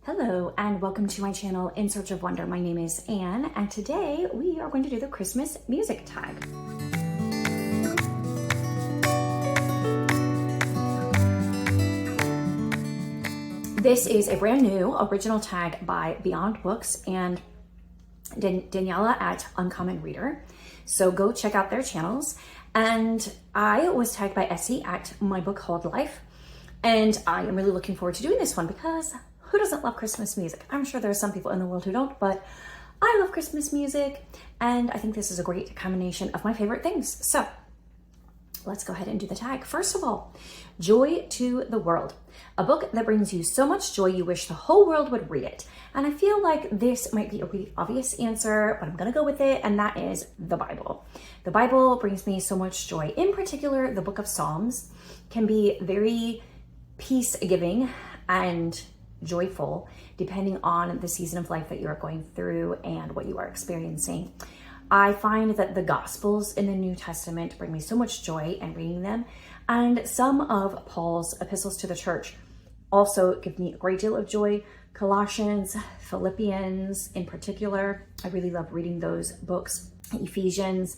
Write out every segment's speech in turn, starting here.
Hello and welcome to my channel In Search of Wonder. My name is Anne and today we are going to do the Christmas music tag. This is a brand new original tag by Beyond Books and Daniela at Uncommon Reader. So go check out their channels. And I was tagged by Essie at My Book Hauled Life. And I am really looking forward to doing this one because who doesn't love Christmas music? I'm sure there are some people in the world who don't, but I love Christmas music. And I think this is a great combination of my favorite things. So let's go ahead and do the tag. First of all, Joy to the World, a book that brings you so much joy you wish the whole world would read it. And I feel like this might be a really obvious answer, but I'm gonna go with it, and that is the Bible. The Bible brings me so much joy. In particular, the book of Psalms can be very peace-giving and joyful depending on the season of life that you're going through and what you are experiencing. I find that the Gospels in the New Testament bring me so much joy in reading them, and some of Paul's epistles to the church also give me a great deal of joy. Colossians, Philippians in particular, I really love reading those books. Ephesians,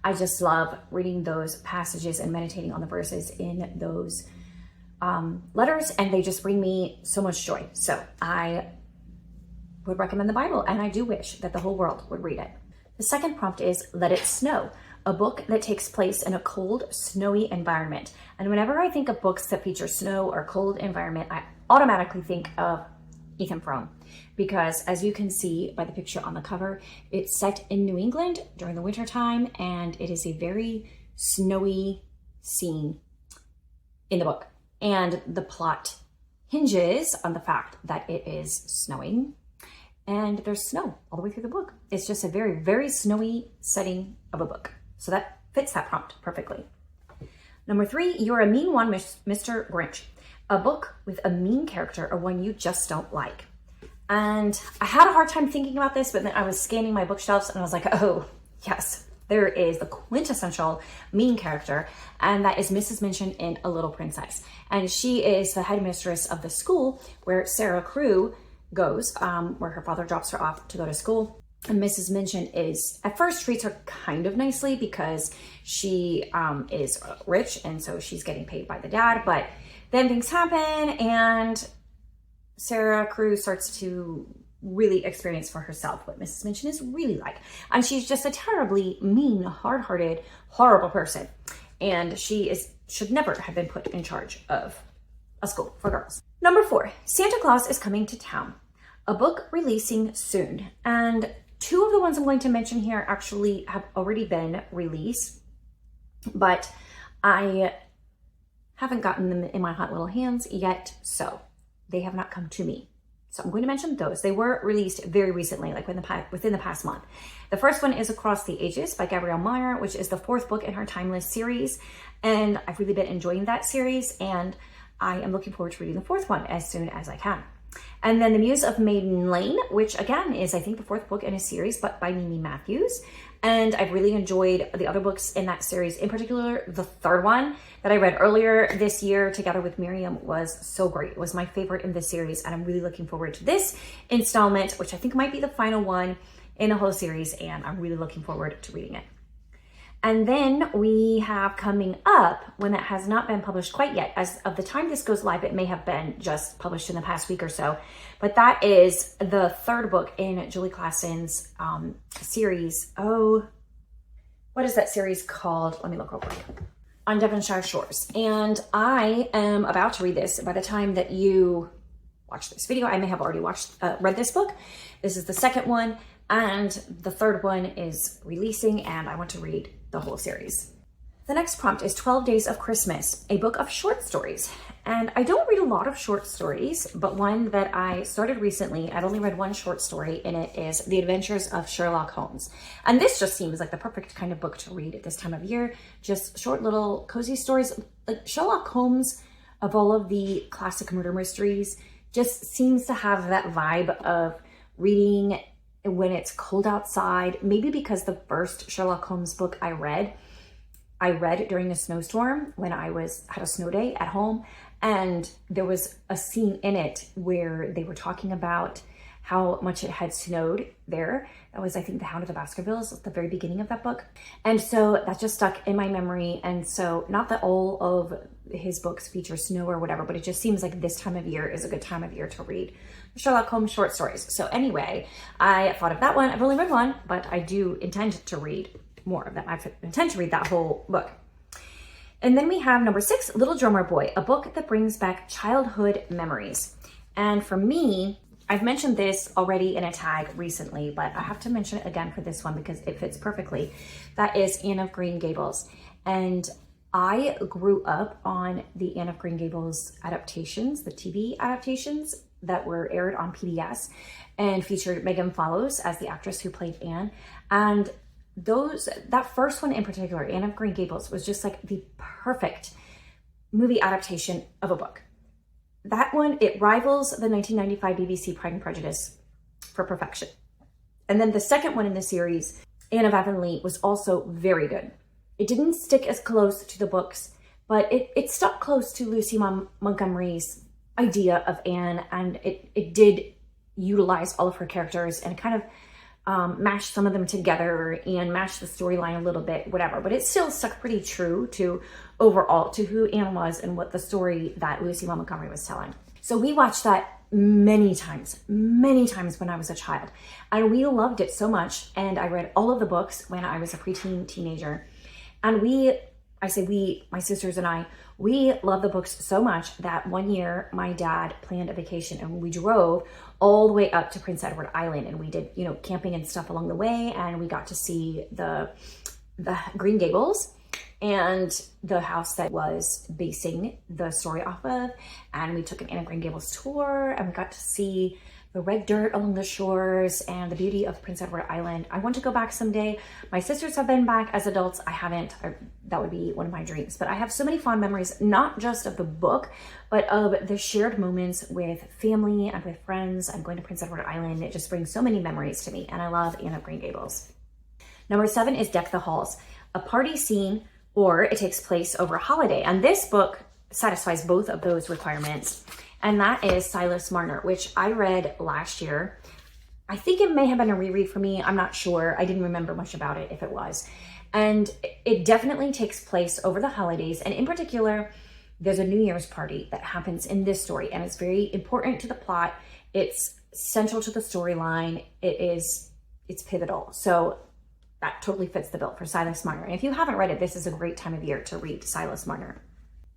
I just love reading those passages and meditating on the verses in those letters, and they just bring me so much joy. So I would recommend the Bible, and I do wish that the whole world would read it. The second prompt is Let It Snow, a book that takes place in a cold, snowy environment. And whenever I think of books that feature snow or cold environment, I automatically think of Ethan Frome, because as you can see by the picture on the cover, it's set in New England during the winter time, and it is a very snowy scene in the book. And the plot hinges on the fact that it is snowing and there's snow all the way through the book. It's just a very, very snowy setting of a book. So that fits that prompt perfectly. Number 3, You're a Mean One, Mr. Grinch, a book with a mean character or one you just don't like. And I had a hard time thinking about this, but then I was scanning my bookshelves and I was like, oh, yes. There is the quintessential mean character, and that is Mrs. Minchin in A Little Princess. And she is the headmistress of the school where Sarah Crewe goes, where her father drops her off to go to school. And Mrs. Minchin at first treats her kind of nicely because she is rich, and so she's getting paid by the dad. But then things happen, and Sarah Crewe starts to really experience for herself what Mrs. Minchin is really like. And she's just a terribly mean, hard-hearted, horrible person. And she should never have been put in charge of a school for girls. Number 4, Santa Claus is Coming to Town, a book releasing soon. And 2 of the ones I'm going to mention here actually have already been released, but I haven't gotten them in my hot little hands yet, so they have not come to me. So I'm going to mention those. They were released very recently, like within the past month. The first one is Across the Ages by Gabrielle Meyer, which is the 4th book in her Timeless series. And I've really been enjoying that series, and I am looking forward to reading the 4th one as soon as I can. And then The Muse of Maiden Lane, which again is, I think, the 4th book in a series, but by Mimi Matthews. And I've really enjoyed the other books in that series. In particular, the 3rd one that I read earlier this year together with Miriam was so great. It was my favorite in this series, and I'm really looking forward to this installment, which I think might be the final one in the whole series, and I'm really looking forward to reading it. And then we have coming up, when that has not been published quite yet, as of the time this goes live, it may have been just published in the past week or so, but that is the 3rd book in Julie Klassen's series. Oh, what is that series called? Let me look real quick. On Devonshire Shores. And I am about to read this. By the time that you watch this video, I may have already read this book. This is the 2nd one, and the 3rd one is releasing, and I want to read the whole series. The next prompt is 12 Days of Christmas, a book of short stories. And I don't read a lot of short stories, but one that I started recently, I'd only read one short story in it, is The Adventures of Sherlock Holmes. And this just seems like the perfect kind of book to read at this time of year. Just short little cozy stories. Like Sherlock Holmes, of all of the classic murder mysteries, just seems to have that vibe of reading when it's cold outside. Maybe because the first Sherlock Holmes book I read during a snowstorm when I had a snow day at home, And there was a scene in it where they were talking about how much it had snowed there. That was, I think, The Hound of the Baskervilles at the very beginning of that book. And so that just stuck in my memory. And so not that all of his books feature snow or whatever, but it just seems like this time of year is a good time of year to read Sherlock Holmes short stories. So anyway, I thought of that one. I've only read one, but I do intend to read more of them. I intend to read that whole book. And then we have number 6, Little Drummer Boy, a book that brings back childhood memories. And for me, I've mentioned this already in a tag recently, but I have to mention it again for this one because it fits perfectly. That is Anne of Green Gables. And I grew up on the Anne of Green Gables adaptations, the TV adaptations that were aired on PBS and featured Megan Follows as the actress who played Anne. And that first one in particular, Anne of Green Gables, was just like the perfect movie adaptation of a book. That one, it rivals the 1995 BBC Pride and Prejudice for perfection. And then the second one in the series, Anne of Avonlea, was also very good. It didn't stick as close to the books, but it stuck close to Lucy Montgomery's idea of Anne, and it did utilize all of her characters and kind of mashed some of them together and mashed the storyline a little bit, whatever. But it still stuck pretty true to overall to who Anne was and what the story that Lucy Montgomery was telling. So we watched that many times when I was a child, and we loved it so much. And I read all of the books when I was a preteen teenager. And my sisters and I, we love the books so much that one year my dad planned a vacation and we drove all the way up to Prince Edward Island, and we did, camping and stuff along the way. And we got to see the Green Gables and the house that was basing the story off of. And we took an Anne of Green Gables tour, and we got to see the red dirt along the shores and the beauty of Prince Edward Island. I want to go back someday. My sisters have been back as adults. I haven't. That would be one of my dreams. But I have so many fond memories, not just of the book, but of the shared moments with family and with friends and going to Prince Edward Island. It just brings so many memories to me, and I love Anne of Green Gables. Number 7 is Deck the Halls, a party scene, or it takes place over a holiday. And this book satisfies both of those requirements. And that is Silas Marner, which I read last year. I think it may have been a reread for me. I'm not sure. I didn't remember much about it if it was. And it definitely takes place over the holidays. And in particular, there's a New Year's party that happens in this story. And it's very important to the plot. It's central to the storyline. It's pivotal. So that totally fits the bill for Silas Marner. And if you haven't read it, this is a great time of year to read Silas Marner.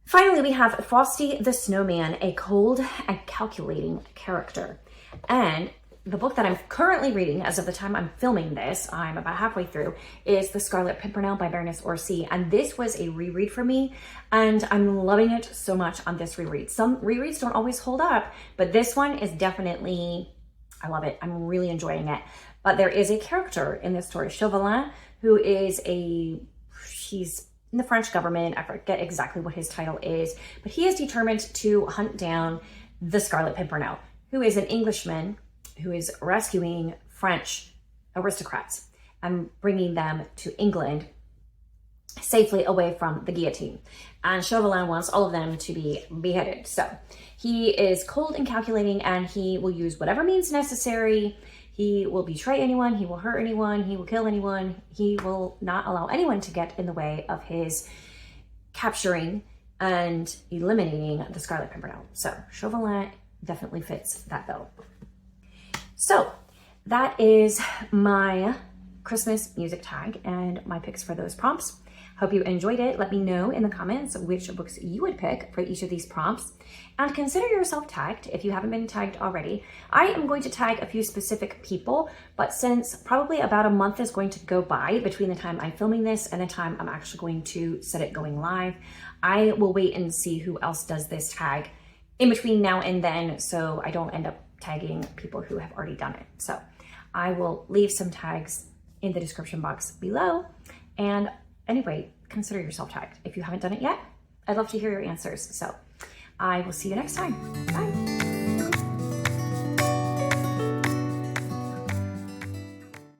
Finally, we have Frosty the Snowman, a cold and calculating character. And the book that I'm currently reading, as of the time I'm filming this, I'm about halfway through, is The Scarlet Pimpernel by Baroness Orsi. And this was a reread for me, and I'm loving it so much on this reread. Some rereads don't always hold up, but this one is definitely, I love it. I'm really enjoying it. But there is a character in this story, Chauvelin, who is he's in the French government. I forget exactly what his title is, but he is determined to hunt down the Scarlet Pimpernel, who is an Englishman who is rescuing French aristocrats and bringing them to England safely away from the guillotine. And Chauvelin wants all of them to be beheaded. So he is cold and calculating, and he will use whatever means necessary. He will betray anyone, he will hurt anyone, he will kill anyone. He will not allow anyone to get in the way of his capturing and eliminating the Scarlet Pimpernel. So Chauvelin definitely fits that bill. So that is my Christmas music tag and my picks for those prompts. Hope you enjoyed it. Let me know in the comments which books you would pick for each of these prompts, and consider yourself tagged if you haven't been tagged already. I am going to tag a few specific people, but since probably about a month is going to go by between the time I'm filming this and the time I'm actually going to set it going live, I will wait and see who else does this tag in between now and then, so I don't end up tagging people who have already done it. So I will leave some tags in the description box below. And anyway, consider yourself tagged if you haven't done it yet. I'd love to hear your answers. So I will see you next time. Bye.